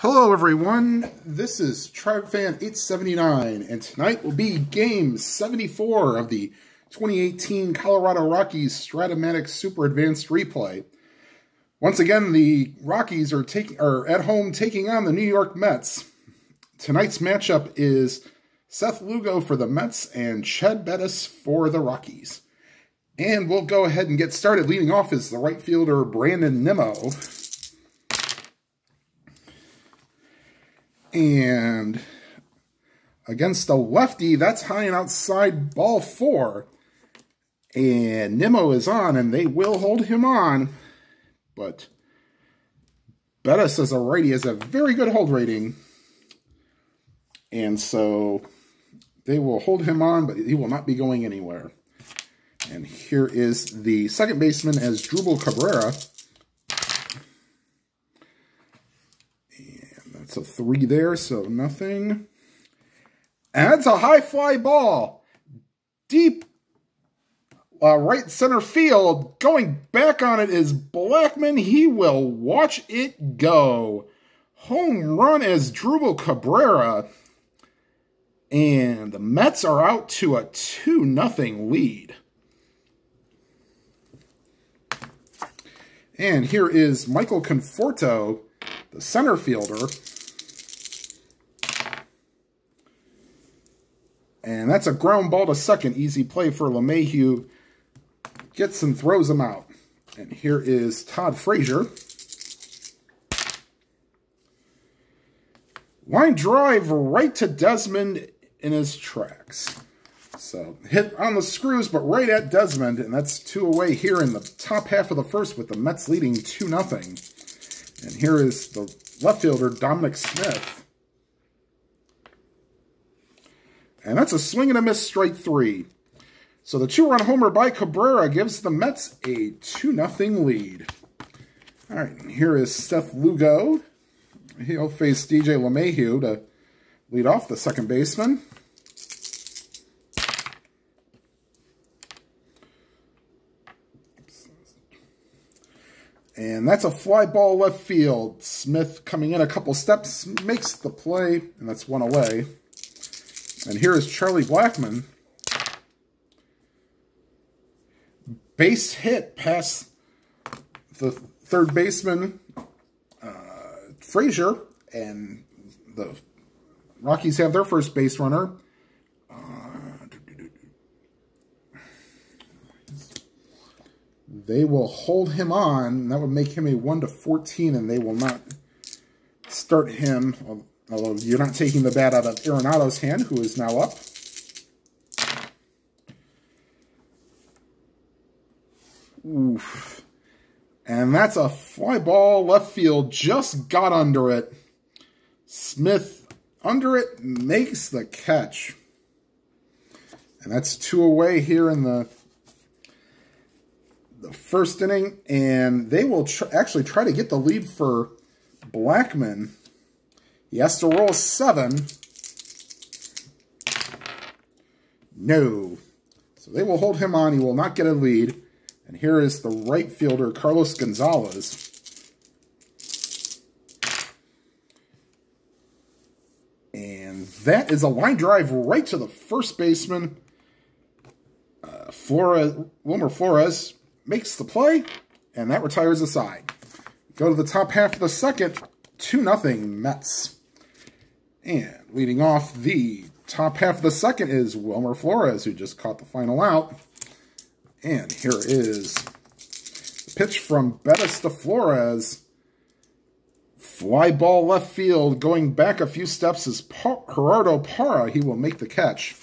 Hello everyone, this is TribeFan879, and tonight will be Game 74 of the 2018 Colorado Rockies Strat O Matic Super Advanced Replay. Once again, the Rockies are at home taking on the New York Mets. Tonight's matchup is Seth Lugo for the Mets and Bettis for the Rockies. And we'll go ahead and get started. Leading off is the right fielder Brandon Nimmo. And against the lefty, that's high and outside, ball 4. And Nimmo is on, and they will hold him on. But Bettis as a righty has a very good hold rating. And so they will hold him on, but he will not be going anywhere. And here is the second baseman as Drupal Cabrera. That's a 3 there, so nothing. And that's a high fly ball. Deep right center field. Going back on it is Blackman. He will watch it go. Home run as Drupal Cabrera. And the Mets are out to a 2-0 lead. And here is Michael Conforto, the center fielder. And that's a ground ball to second. Easy play for LeMahieu. Gets and throws him out. And here is Todd Frazier. Line drive right to Desmond in his tracks. So hit on the screws, but right at Desmond. And that's 2 away here in the top half of the first with the Mets leading 2-0. And here is the left fielder, Dominic Smith. And that's a swing and a miss, strike 3. So the 2-run homer by Cabrera gives the Mets a 2-0 lead. All right, and here is Seth Lugo. He'll face DJ LeMahieu to lead off the second baseman. And that's a fly ball left field. Smith coming in a couple steps, makes the play, and that's 1 away. And here is Charlie Blackman. Base hit past the third baseman, Frazier, and the Rockies have their first base runner. They will hold him on. That would make him a 1-14, and they will not start him. Although you're not taking the bat out of Arenado's hand, who is now up. Oof. And that's a fly ball left field. Just got under it. Smith under it, makes the catch. And that's 2 away here in the first inning. And they will actually try to get the lead for Blackman. He has to roll 7. No. So they will hold him on. He will not get a lead. And here is the right fielder, Carlos Gonzalez. And that is a line drive right to the first baseman. Wilmer Flores makes the play, and that retires the side. Go to the top half of the second, 2-0 Mets. And leading off the top half of the second is Wilmer Flores, who just caught the final out. And here is the pitch from Bettis to Flores. Fly ball left field. Going back a few steps is Gerardo Parra. He will make the catch.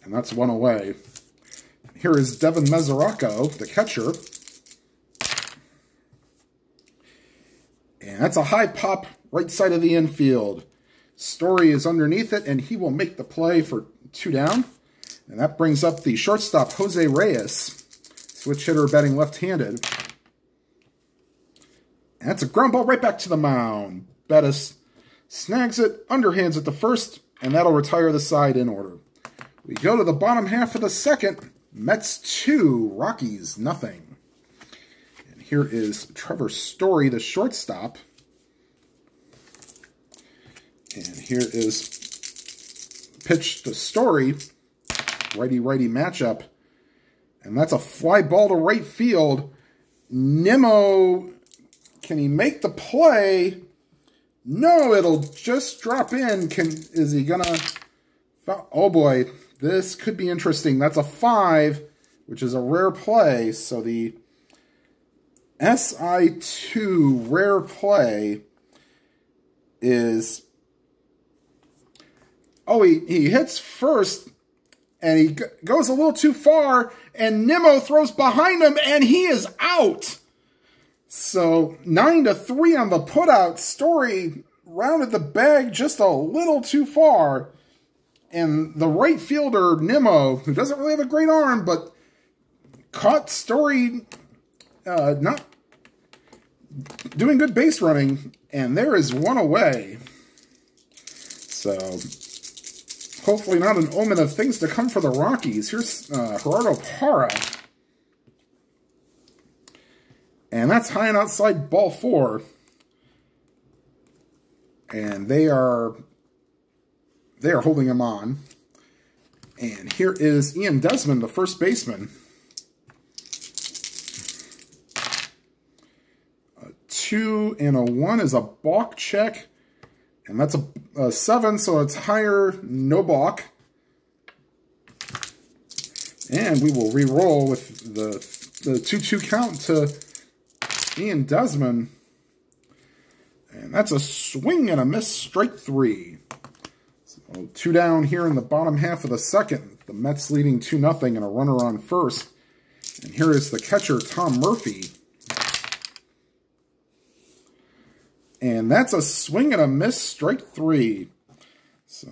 And that's 1 away. Here is Devin Mesoraco, the catcher. And that's a high pop right side of the infield. Story is underneath it, and he will make the play for 2 down. And that brings up the shortstop, Jose Reyes, switch hitter batting left-handed. And that's a ground ball right back to the mound. Bettis snags it, underhands it to first, and that'll retire the side in order. We go to the bottom half of the second. Mets 2, Rockies nothing. And here is Trevor Story, the shortstop. And here is pitch to Story. Righty-righty matchup. And that's a fly ball to right field. Nimmo, can he make the play? No, it'll just drop in. Is he gonna... Oh boy, this could be interesting. That's a 5, which is a rare play. So the SI2 rare play is... Oh, he hits first, and he goes a little too far, and Nimmo throws behind him, and he is out. So 9-3 on the putout. Story rounded the bag just a little too far. And the right fielder, Nimmo, who doesn't really have a great arm, but caught Story not doing good base running, and there is one away. So hopefully not an omen of things to come for the Rockies. Here's Gerardo Parra. And that's high and outside ball 4. And they are holding him on. And here is Ian Desmond, the first baseman. A 2 and a 1 is a balk check. And that's a 7, so it's higher, no balk. And we will re-roll with the 2-2 count to Ian Desmond. And that's a swing and a miss, strike 3. So 2 down here in the bottom half of the second. The Mets leading 2-0 and a runner on first. And here is the catcher, Tom Murphy. And that's a swing and a miss, strike 3. So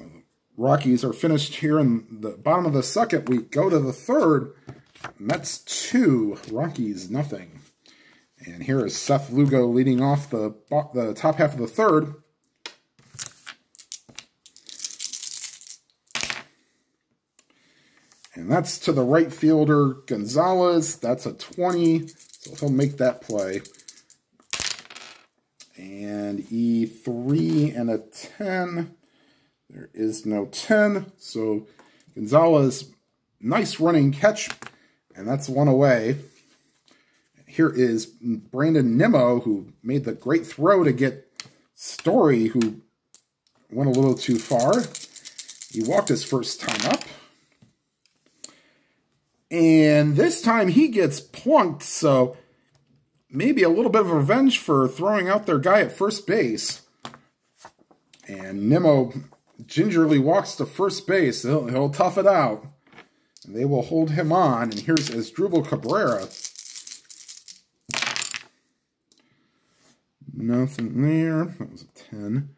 Rockies are finished here in the bottom of the second. We go to the third. Mets 2, Rockies nothing. And here is Seth Lugo leading off the top half of the third. And that's to the right fielder, Gonzalez. That's a 20, so he'll make that play. And E3 and a 10. There is no 10. So Gonzalez, nice running catch. And that's one away. Here is Brandon Nimmo, who made the great throw to get Story, who went a little too far. He walked his first time up. And this time he gets plunked, so maybe a little bit of revenge for throwing out their guy at first base. And Nimmo gingerly walks to first base. He'll tough it out. And they will hold him on. And here's Asdrubal Cabrera. Nothing there. That was a 10.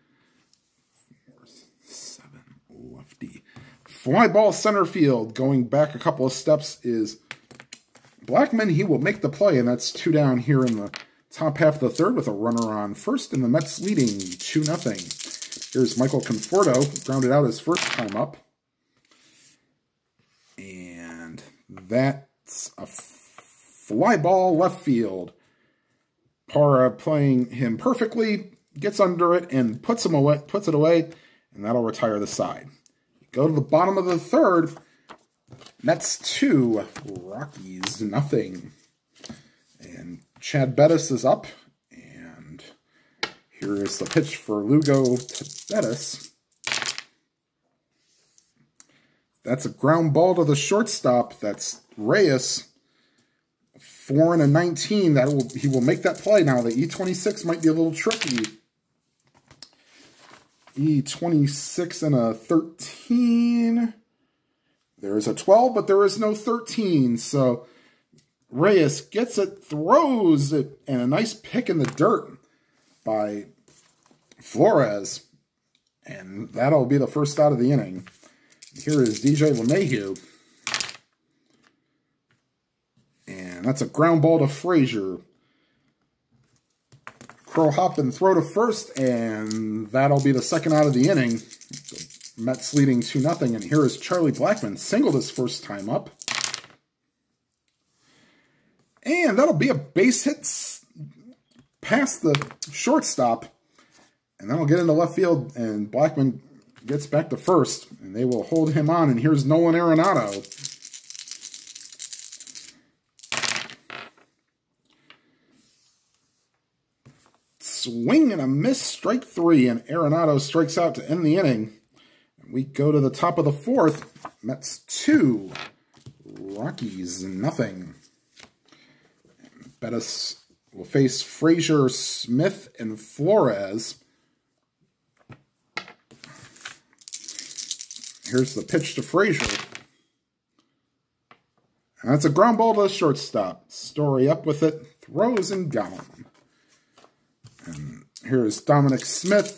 4, 7, lefty. Fly ball center field. Going back a couple of steps is Blackman. He will make the play, and that's 2 down here in the top half of the third with a runner on first, and the Mets leading 2-0. Here's Michael Conforto, grounded out his first time up. And that's a fly ball left field. Parra playing him perfectly, gets under it and puts it away, and that'll retire the side. Go to the bottom of the third. Mets 2, Rockies nothing. And Chad Bettis is up, and here is the pitch for Lugo to Bettis. That's a ground ball to the shortstop. That's Reyes. 4 and a 19. He will make that play. Now the E26 might be a little tricky. E26 and a 13. There is a 12, but there is no 13. So Reyes gets it, throws it, and a nice pick in the dirt by Flores. And that'll be the first out of the inning. Here is DJ LeMahieu. And that's a ground ball to Frazier. Crow hop and throw to first, and that'll be the second out of the inning. The Mets leading 2-0, and here is Charlie Blackman, singled his first time up. And that'll be a base hit past the shortstop And then we'll get into left field, and Blackman gets back to first, and they will hold him on. And here's Nolan Arenado. Swing and a miss, strike 3, and Arenado strikes out to end the inning. We go to the top of the 4th. Mets 2, Rockies nothing. Bettis will face Frazier, Smith, and Flores. Here's the pitch to Frazier. And that's a ground ball to the shortstop. Story up with it, throws and gone. And here's Dominic Smith,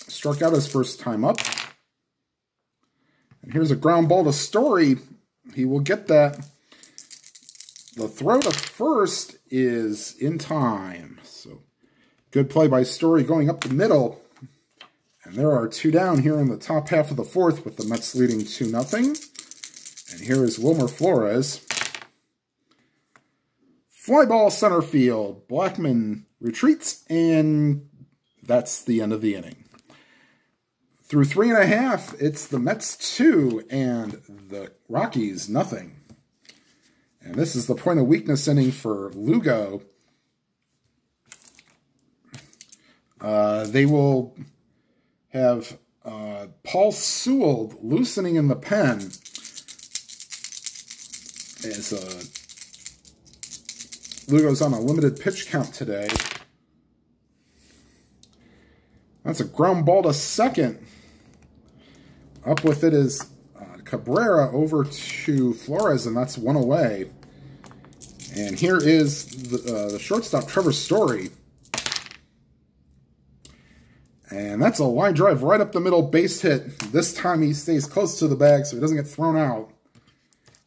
struck out his first time up. And here's a ground ball to Story. He will get that. The throw to first is in time. So good play by Story going up the middle. And there are 2 down here in the top half of the 4th with the Mets leading 2-0. And here is Wilmer Flores. Fly ball center field. Blackman retreats, and that's the end of the inning. Through 3.5, it's the Mets 2 and the Rockies nothing. And this is the point of weakness inning for Lugo. They will have Paul Sewell loosening in the pen as Lugo's on a limited pitch count today. That's a ground ball to second. Up with it is Cabrera over to Flores, and that's 1 away. And here is the shortstop, Trevor Story. And that's a line drive right up the middle, base hit. This time he stays close to the bag so he doesn't get thrown out.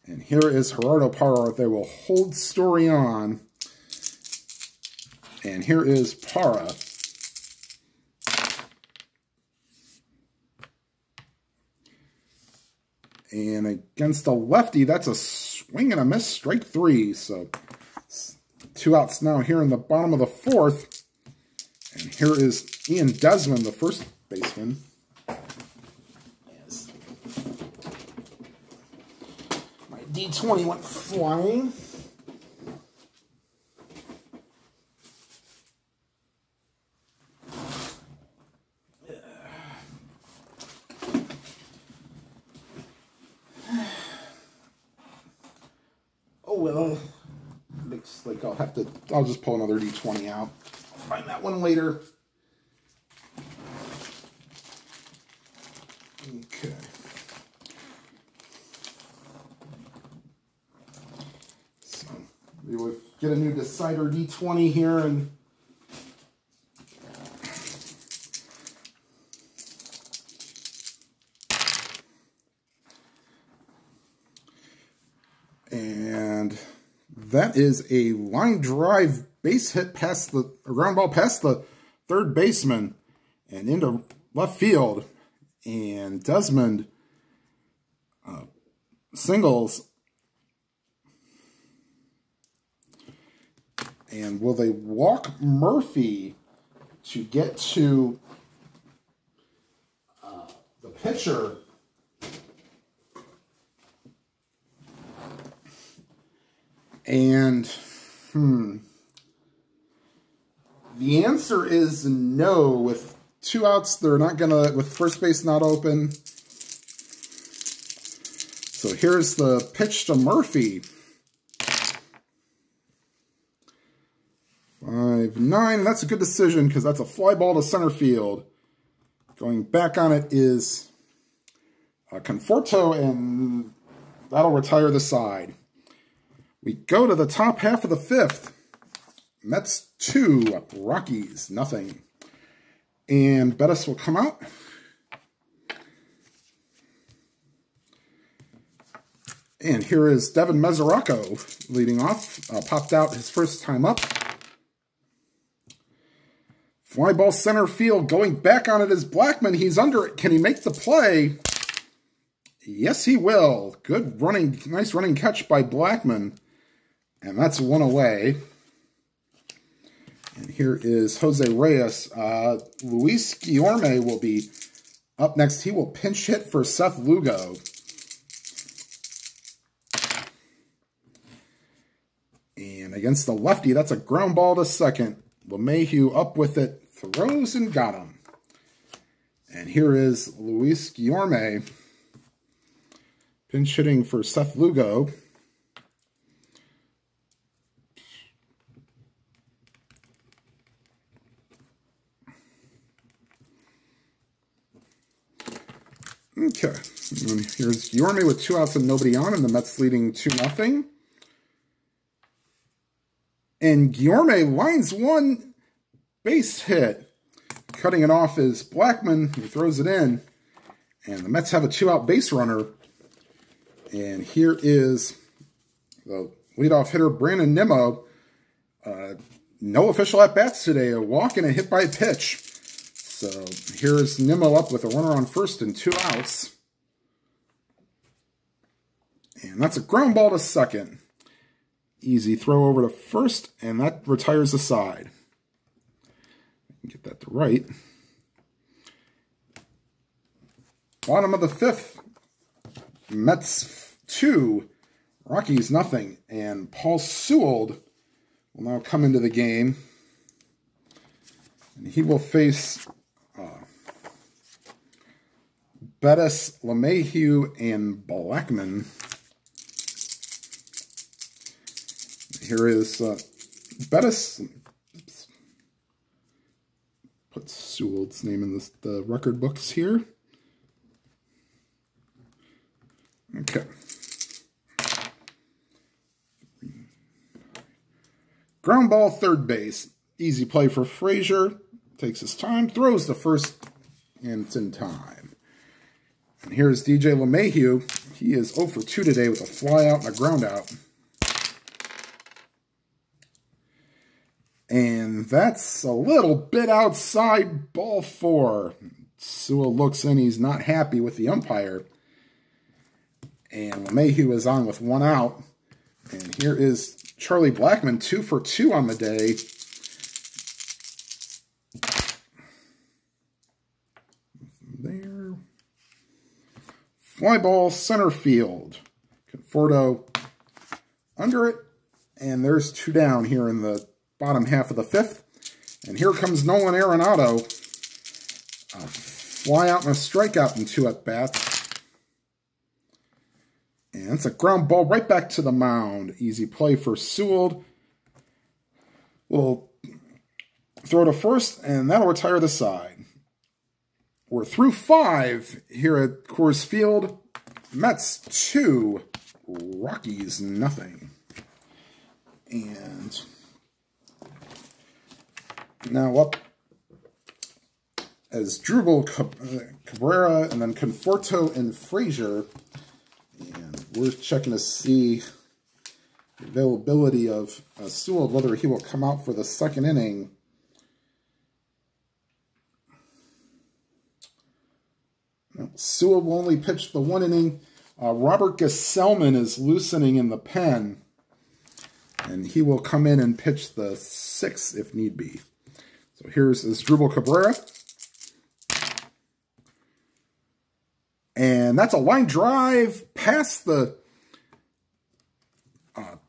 And here is Gerardo Parra. They will hold Story on. And here is Parra. And against a lefty, that's a swing and a miss, strike 3. So 2 outs now here in the bottom of the 4th. And here is Ian Desmond, the first baseman. Yes. My D20 went flying. Oh well, looks like I'll just pull another D20 out. I'll find that one later. Okay. So we will get a new decider D20 here, and that is a line drive base hit past the ground ball past the third baseman and into left field. And Desmond singles. And will they walk Murphy to get to the pitcher? And the answer is no. With 2 outs, they're not gonna, with first base not open. So here's the pitch to Murphy. 5-9, that's a good decision because that's a fly ball to center field. Going back on it is Conforto, and that'll retire the side. We go to the top half of the 5th. Mets 2, Rockies nothing. And Bettis will come out. And here is Devin Mesoraco leading off. Popped out his first time up. Fly ball center field. Going back on it is Blackman. He's under it. Can he make the play? Yes, he will. Good running, nice running catch by Blackman. And that's 1 away. And here is Jose Reyes. Luis Guillorme will be up next. He will pinch hit for Seth Lugo. And against the lefty, that's a ground ball to second. LeMahieu up with it, throws and got him. And here is Luis Guillorme pinch hitting for Seth Lugo. Okay, and here's Guillorme with 2 outs and nobody on, and the Mets leading 2-0. And Guillorme lines one base hit. Cutting it off is Blackman, who throws it in. And the Mets have a 2-out base runner. And here is the leadoff hitter, Brandon Nimmo. No official at-bats today, a walk and a hit by pitch. So here's Nimmo up with a runner on first and 2 outs. And that's a ground ball to second. Easy throw over to first, and that retires the side. Get that to right. Bottom of the 5th. Mets 2, Rockies nothing. And Paul Sewell will now come into the game. And he will face Bettis, LeMahieu, and Blackman. Here is Bettis. Oops. Put Sewell's name in the record books here. Okay. Ground ball, third base. Easy play for Frazier. Takes his time, throws to first, and it's in time. And here's DJ LeMahieu. He is 0 for 2 today with a fly out and a ground out. And that's a little bit outside ball 4. Sewell looks in. He's not happy with the umpire. And LeMahieu is on with 1 out. And here is Charlie Blackman, 2 for 2 on the day. There. Fly ball, center field. Conforto under it. And there's 2 down here in the bottom half of the 5th. And here comes Nolan Arenado. A fly out and a strikeout in 2 at-bats. And it's a ground ball right back to the mound. Easy play for Sewell. We'll throw to first, and that'll retire the side. We're through 5 here at Coors Field. Mets 2, Rockies nothing. And now up as Drupal, Cabrera, and then Conforto and Frazier. And we're checking to see the availability of Sewell, whether he will come out for the 2nd inning. No, Sewell will only pitch the 1 inning. Robert Gesellman is loosening in the pen, and he will come in and pitch the 6th if need be. So here's Drupal Cabrera. And that's a line drive past the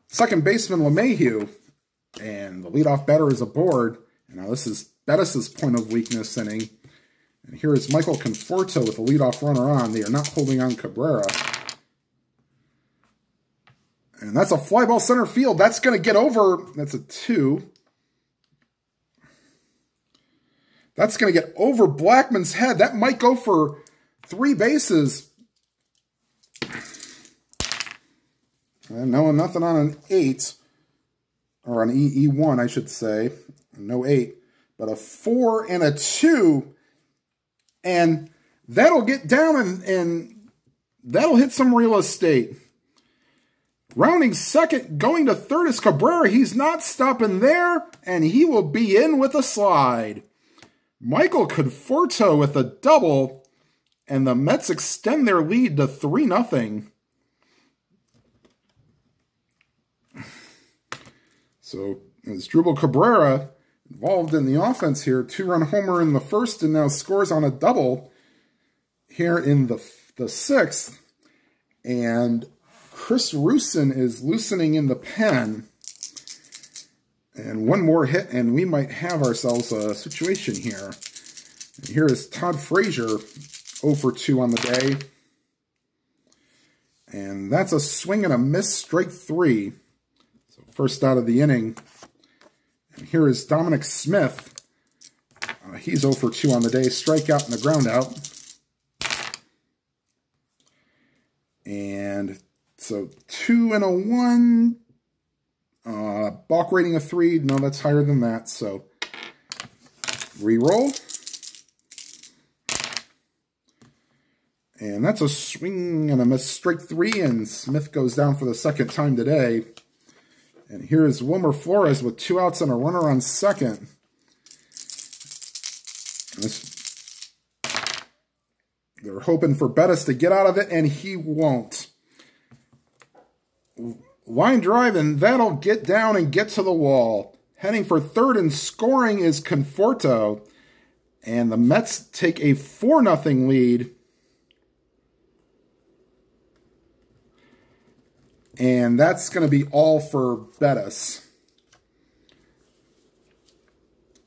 second baseman LeMahieu. And the leadoff batter is aboard. And now this is Bettis' point of weakness inning. And here is Michael Conforto with the leadoff runner on. They are not holding on Cabrera. And that's a fly ball center field. That's going to get over. That's a 2. That's going to get over Blackman's head. That might go for 3 bases. And no, nothing on an 8. Or an E1, I should say. No 8. But a 4 and a 2. And that'll get down and that'll hit some real estate. Rounding second, going to third is Cabrera. He's not stopping there. And he will be in with a slide. Michael Conforto with a double, and the Mets extend their lead to 3-0. So, as Drupal Cabrera involved in the offense here. 2-run homer in the first and now scores on a double here in the sixth. And Chris Rusin is loosening in the pen. And one more hit and we might have ourselves a situation here. And here is Todd Frazier, 0 for 2 on the day. And that's a swing and a miss, strike 3. So first out of the inning. And here is Dominic Smith. He's 0 for 2 on the day, strikeout and a ground out. And so 2 and a 1. Balk rating of 3. No, that's higher than that. So re-roll. And that's a swing and a miss, strike 3, and Smith goes down for the second time today. And here is Wilmer Flores with 2 outs and a runner on second. They're hoping for Bettis to get out of it, and he won't. Line drive, and that'll get down and get to the wall. Heading for third and scoring is Conforto. And the Mets take a 4-0 lead. And that's going to be all for Bettis.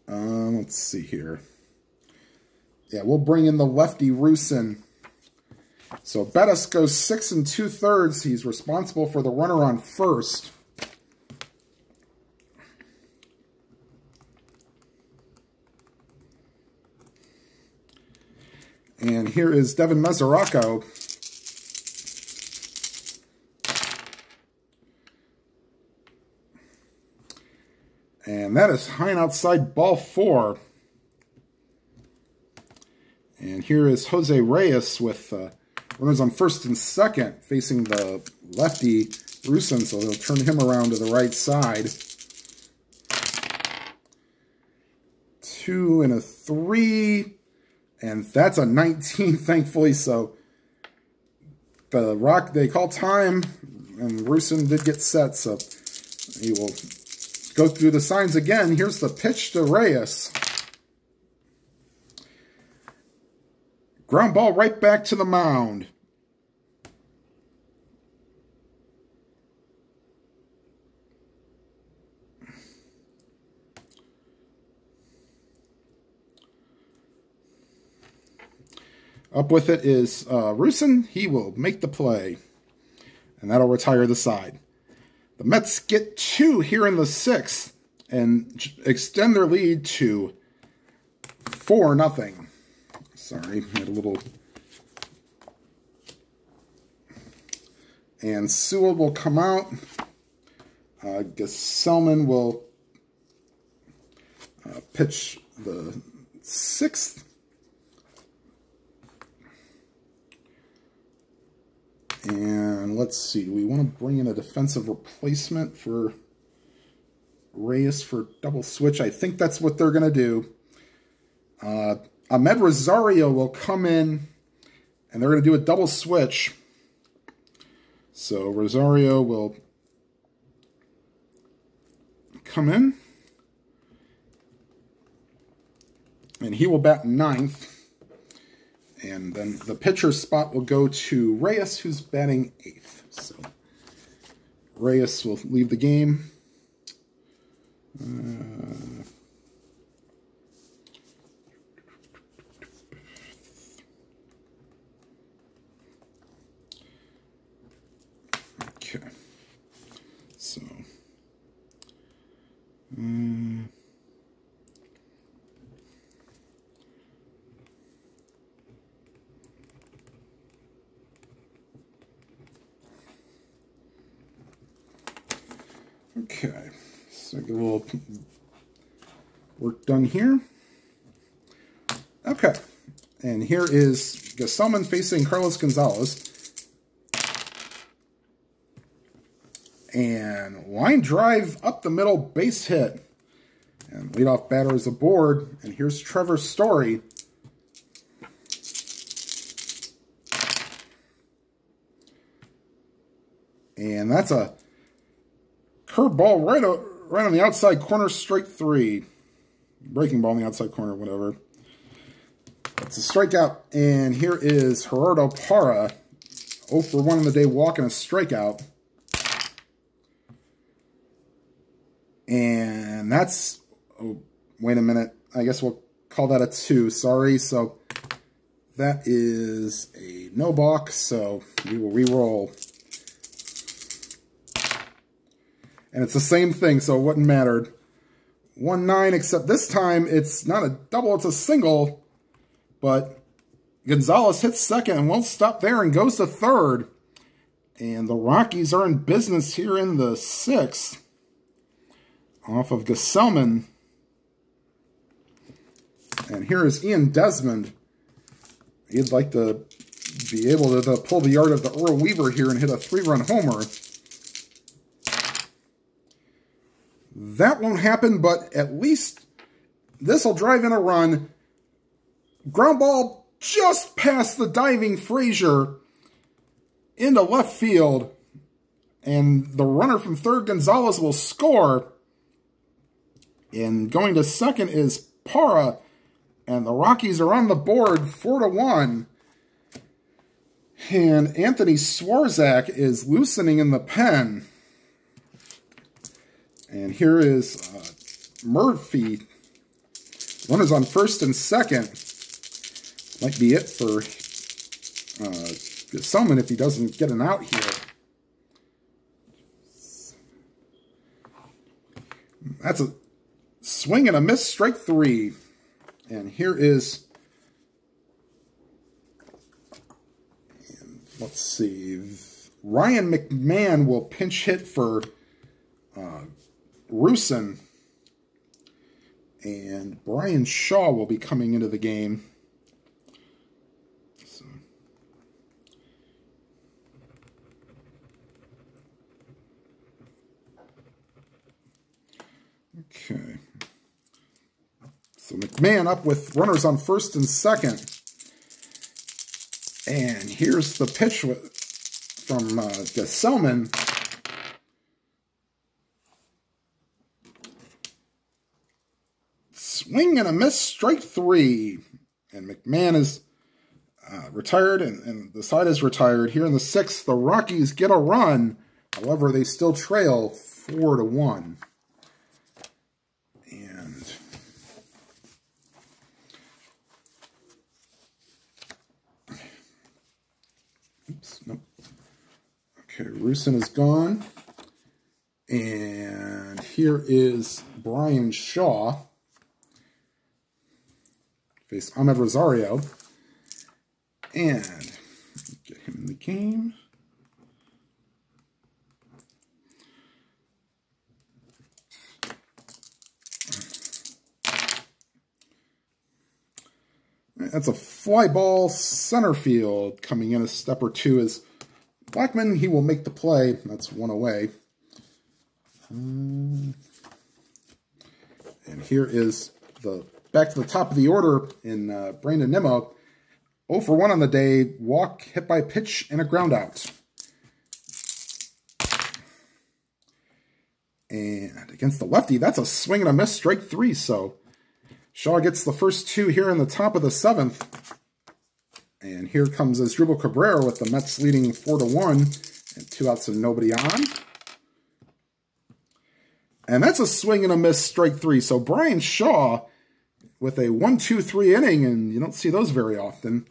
Let's see here. Yeah, we'll bring in the lefty Rusin. So Bettis goes 6 2/3. He's responsible for the runner on first. And here is Devin Mesoraco. And that is high and outside, ball 4. And here is Jose Reyes with runners on first and second, facing the lefty Rusin, so they'll turn him around to the right side. 2 and a 3, and that's a 19, thankfully. So they call time, and Rusin did get set, so he will go through the signs again. Here's the pitch to Reyes. Ground ball right back to the mound. Up with it is Rusin. He will make the play, and that'll retire the side. The Mets get 2 here in the 6th and extend their lead to 4-0. Sorry, had a little. And Sewell will come out. Gesellman will pitch the 6th. And let's see, do we want to bring in a defensive replacement for Reyes for double switch? I think that's what they're going to do. Ahmed Rosario will come in, and they're going to do a double switch. So Rosario will come in, and he will bat 9th. And then the pitcher spot will go to Reyes, who's batting 8th. So Reyes will leave the game. Okay. So. Okay, so get a little work done here. Okay, and here is Gesellman facing Carlos Gonzalez. And line drive up the middle, base hit. And leadoff batter is aboard. And here's Trevor Story. And that's a curveball right on the outside corner, strike 3. breaking ball in the outside corner, whatever. It's a strikeout, and here is Gerardo Parra, 0 for 1 on the day, walking a strikeout. And that's, oh, wait a minute, I guess we'll call that a 2, sorry. So that is a no balk, so we will re-roll. And it's the same thing, so it wouldn't matter. 1-9, except this time it's not a double, it's a single. But Gonzalez hits second and won't stop there and goes to third. And the Rockies are in business here in the 6th. Off of Gesellman. And here is Ian Desmond. He'd like to be able to pull the yard of the Earl Weaver here and hit a 3-run homer. That won't happen, but at least this will drive in a run. Ground ball just past the diving Frazier into left field. And the runner from third, Gonzalez, will score. And going to second is Parra. And the Rockies are on the board 4-1. And Anthony Swarzak is loosening in the pen. And here is Murphy. Runners on first and second. Might be it for Gesellman if he doesn't get an out here. That's a swing and a miss, strike 3. And here is, let's see, Ryan McMahon will pinch hit for Rusin. And Brian Shaw will be coming into the game. Okay. So McMahon up with runners on first and second. And here's the pitch from Gesellman. Swing and a miss, strike 3. And McMahon is retired, and the side is retired. Here in the 6th, the Rockies get a run. However, they still trail 4-1. And oops, nope. Okay, Rusin is gone. And here is Brian Shaw. Face Ahmed Rosario. And get him in the game. That's a fly ball center field. Coming in a step or two is Blackman. He will make the play. That's one away. And here is the back to the top of the order in Brandon Nimmo. 0 for 1 on the day. Walk, hit by pitch, and a ground out. And against the lefty, that's a swing and a miss, strike 3. So Shaw gets the first 2 here in the top of the 7th. And here comes Asdrubal Cabrera with the Mets leading 4-1. And 2 outs and nobody on. And that's a swing and a miss, strike 3. So Brian Shaw with a 1-2-3 inning, and you don't see those very often.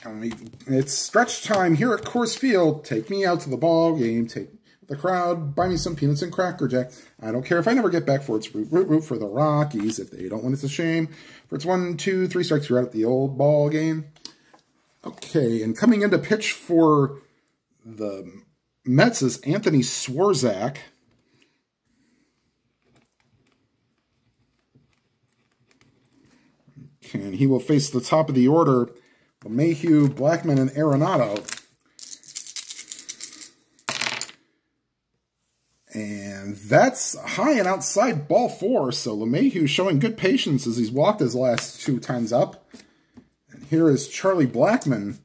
I mean, it's stretch time here at Coors Field. Take me out to the ball game. Take the crowd. Buy me some peanuts and Cracker Jack. I don't care if I never get back for it's root, root, root for the Rockies. If they don't win, it's a shame. For it's 1, 2, 3 strikes, you're out at the old ball game. Okay, and coming in to pitch for the Mets is Anthony Swarzak. And he will face the top of the order, LeMahieu, Blackman, and Arenado. And that's high and outside ball 4. So LeMahieu showing good patience as he's walked his last 2 times up. And here is Charlie Blackman.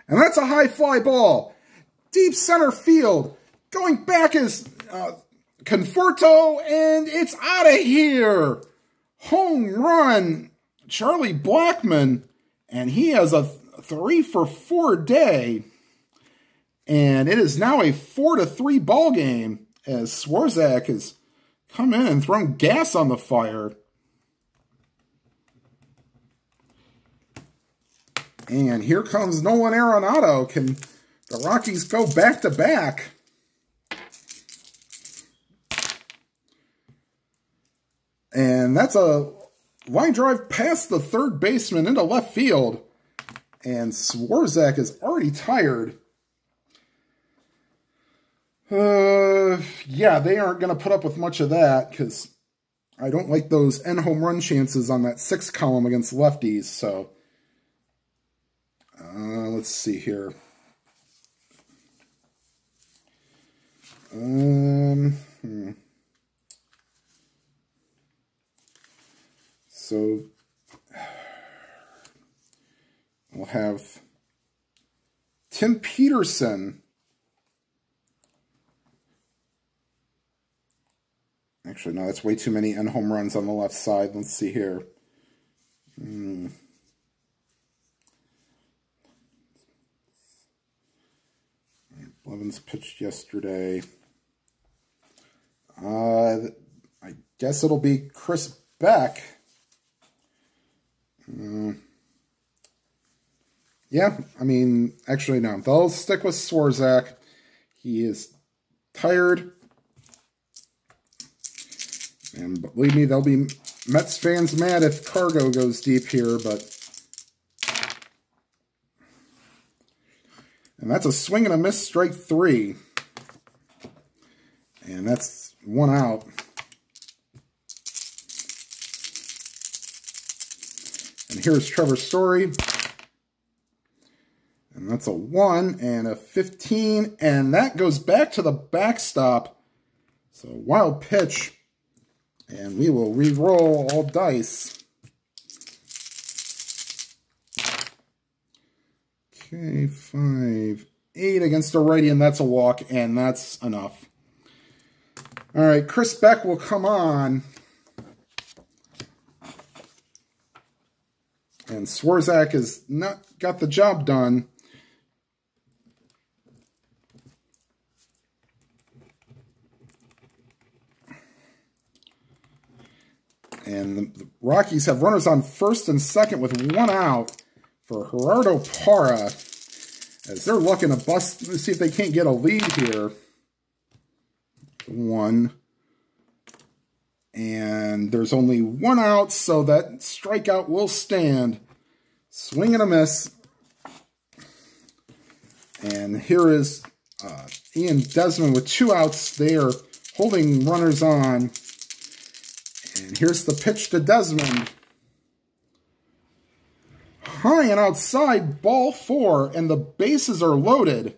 And that's a high fly ball. deep center field. Going back is Conforto, and it's out of here. Home run, Charlie Blackmon, and he has a 3-for-4 day. And it is now a 4-3 ball game as Swarzak has come in and thrown gas on the fire. And here comes Nolan Arenado. Can the Rockies go back-to-back? And that's a line drive past the third baseman into left field. And Swarzak is already tired. Yeah, they aren't going to put up with much of that because I don't like those end home run chances on that 6th column against lefties. So, let's see here. So, we'll have Tim Peterson. Actually, no, that's way too many end home runs on the left side. Let's see here. Blevins pitched yesterday. I guess it'll be Chris Beck. Yeah, I mean, actually, no. They'll stick with Swarzak. He is tired. And believe me, there'll be Mets fans mad if Cargo goes deep here, but... And that's a swing and a miss, strike 3. And that's 1 out. And here's Trevor Story. And that's a 1 and a 15. And that goes back to the backstop. So wild pitch. And we will re-roll all dice. Okay, 5, 8 against a righty, and that's a walk, and that's enough. All right, Chris Beck will come on. And Swarzak has not got the job done. And the Rockies have runners on first and second with 1 out for Gerardo Parra, as they're looking to bust. Let's see if they can't get a lead here. 1. And there's only 1 out, so that strikeout will stand. Swing and a miss. And here is Ian Desmond with 2 outs. They are holding runners on. And here's the pitch to Desmond. High and outside, ball 4, and the bases are loaded.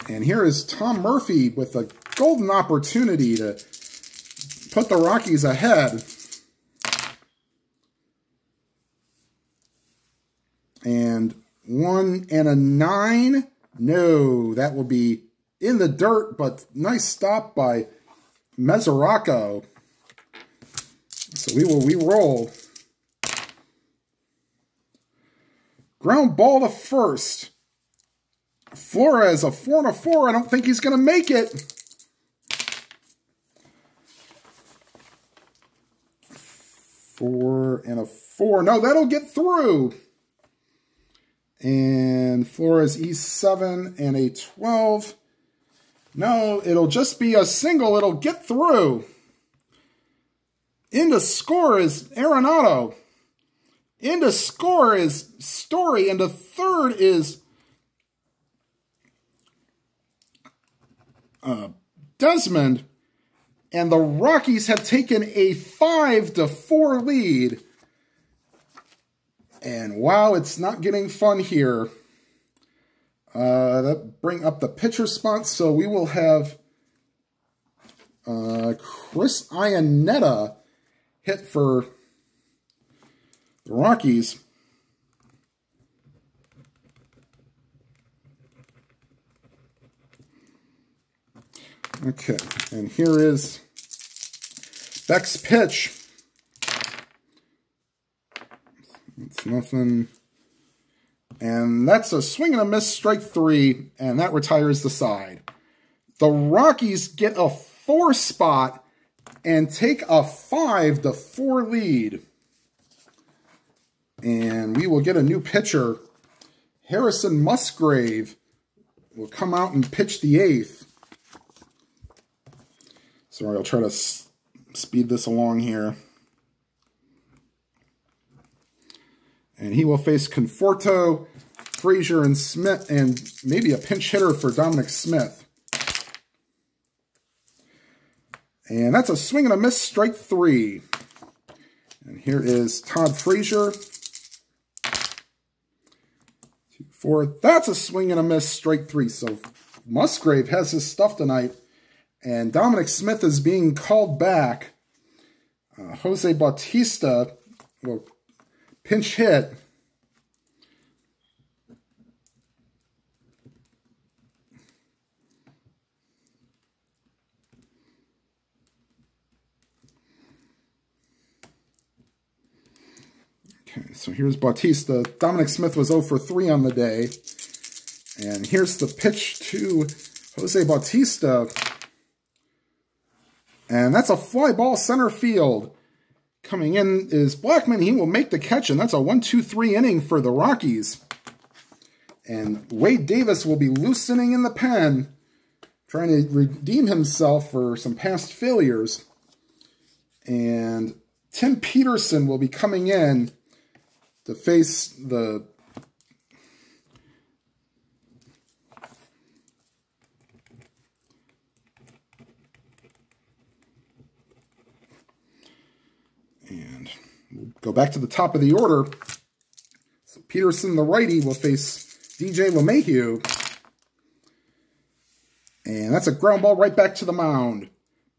And here is Tom Murphy with a golden opportunity to put the Rockies ahead. And 1 and a 9. No, that will be in the dirt, but nice stop by Mesoraco. So we will re-roll. Ground ball to first. Flores, a 4 and a 4. I don't think he's going to make it. 4 and a 4. No, that'll get through. And Flores E7 and a 12. No, it'll just be a single. It'll get through. In to score is Arenado. In to score is Story. And the third is Desmond. And the Rockies have taken a 5-4 lead. And wow, it's not getting fun here. That bring up the pitcher spot, so we will have Chris Iannetta hit for the Rockies. Okay, and here is Beck's pitch. It's nothing. And that's a swing and a miss, strike 3, and that retires the side. The Rockies get a 4 spot and take a 5-4 lead. And we will get a new pitcher. Harrison Musgrave will come out and pitch the 8th. Sorry, I'll try to speed this along here. And he will face Conforto, Frazier, and Smith, and maybe a pinch hitter for Dominic Smith. And that's a swing and a miss, strike 3. And here is Todd Frazier. 2-4. That's a swing and a miss, strike 3. So Musgrave has his stuff tonight. And Dominic Smith is being called back. Jose Bautista will pinch hit. Okay, so here's Bautista. Dominic Smith was 0 for 3 on the day. And here's the pitch to Jose Bautista. And that's a fly ball center field. Coming in is Blackman. He will make the catch, and that's a 1-2-3 inning for the Rockies. And Wade Davis will be loosening in the pen, trying to redeem himself for some past failures. And Tim Peterson will be coming in to face the and we'll go back to the top of the order. So Peterson, the righty, will face DJ LeMahieu. And that's a ground ball right back to the mound.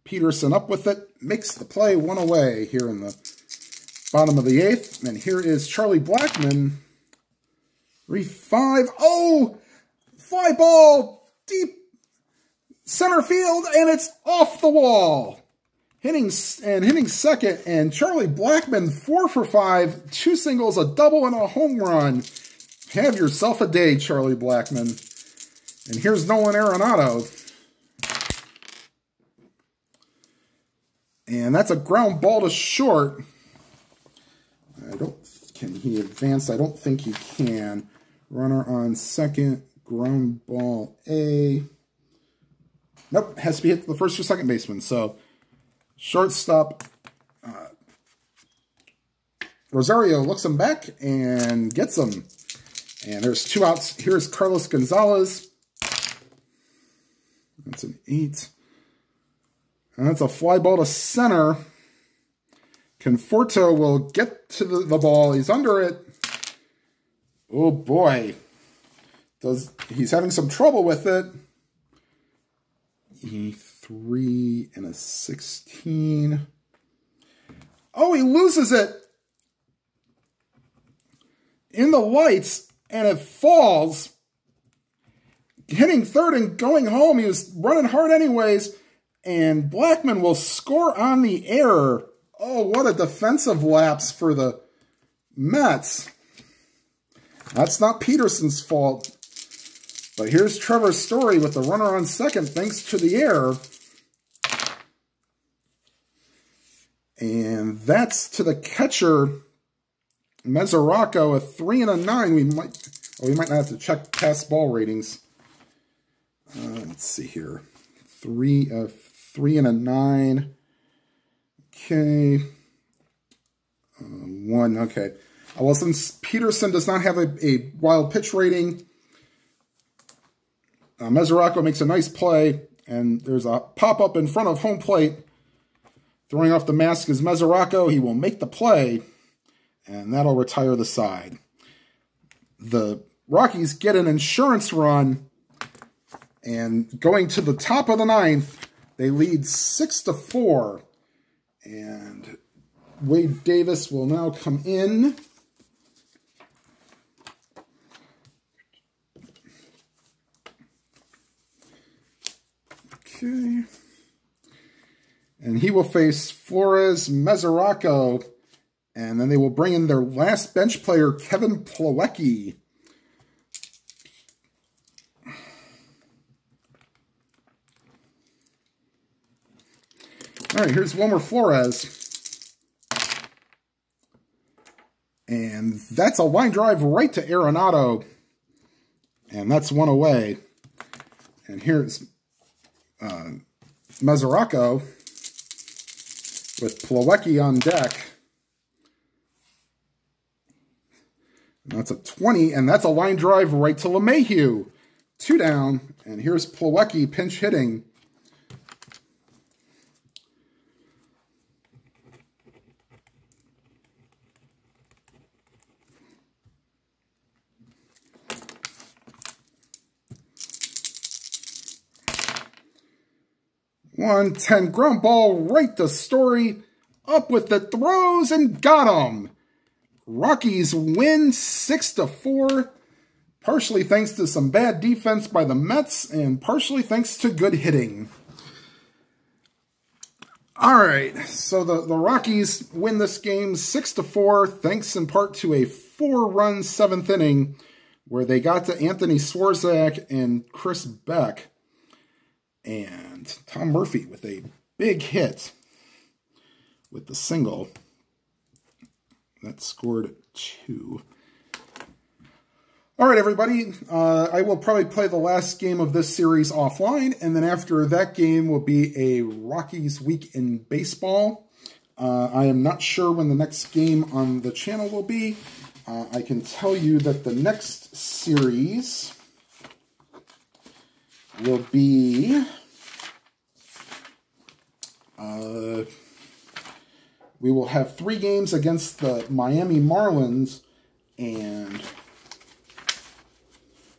Peterson up with it, makes the play, 1 away here in the bottom of the 8th. And here is Charlie Blackman. 3-5. Oh! Fly ball deep center field, and it's off the wall. Hitting second, and Charlie Blackman 4 for 5, 2 singles, a double, and a home run. Have yourself a day, Charlie Blackman. And here's Nolan Arenado. And that's a ground ball to short. Can he advance? I don't think he can. Runner on second, ground ball A. Nope, has to be hit to the first or second baseman. So shortstop Rosario looks him back and gets him. And there's 2 outs. Here's Carlos Gonzalez. That's an 8. And that's a fly ball to center. Conforto will get to the ball. He's under it. Oh, boy. He's having some trouble with it. 3 and a 16. Oh, he loses it in the lights, and it falls. Hitting third and going home. He was running hard anyways. And Blackman will score on the error. Oh, what a defensive lapse for the Mets. That's not Peterson's fault. But here's Trevor Story with the runner on second thanks to the error. And that's to the catcher, Mesoraco, a 3 and a 9. We might not have to check past ball ratings. Let's see here. 3 and a 9. Okay. 1. Okay. Well, since Peterson does not have a wild pitch rating, Mesoraco makes a nice play, and there's a pop-up in front of home plate. Throwing off the mask is Mesoraco. He will make the play, and that'll retire the side. The Rockies get an insurance run, and going to the top of the 9th, they lead 6-4. And Wade Davis will now come in. Okay. And he will face Flores Mesoraco. And then they will bring in their last bench player, Kevin Plawecki. All right, here's Wilmer Flores. And that's a line drive right to Arenado. And that's one away. And here's Mesoraco with Plawecki on deck. And that's a 20, and that's a line drive right to LeMahieu. 2 down, and here's Plawecki pinch hitting. .110 ground ball right to Story. Up with the throws and got him. Rockies win 6-4. Partially thanks to some bad defense by the Mets and partially thanks to good hitting. All right, so the Rockies win this game 6-4 thanks in part to a 4-run 7th inning where they got to Anthony Swarzak and Chris Beck. And Tom Murphy with a big hit with the single. That scored 2. All right, everybody. I will probably play the last game of this series offline. And then after that game will be a Rockies week in baseball. I am not sure when the next game on the channel will be. I can tell you that the next series will be... we will have 3 games against the Miami Marlins and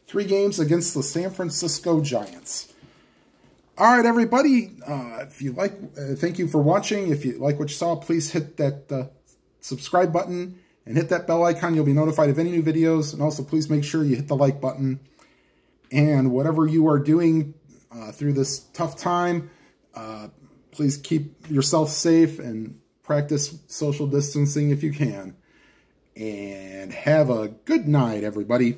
3 games against the San Francisco Giants. All right, everybody. If you like, thank you for watching. If you like what you saw, please hit that subscribe button and hit that bell icon. You'll be notified of any new videos. And also, please make sure you hit the like button. And whatever you are doing through this tough time, please keep yourself safe and practice social distancing if you can. And have a good night, everybody.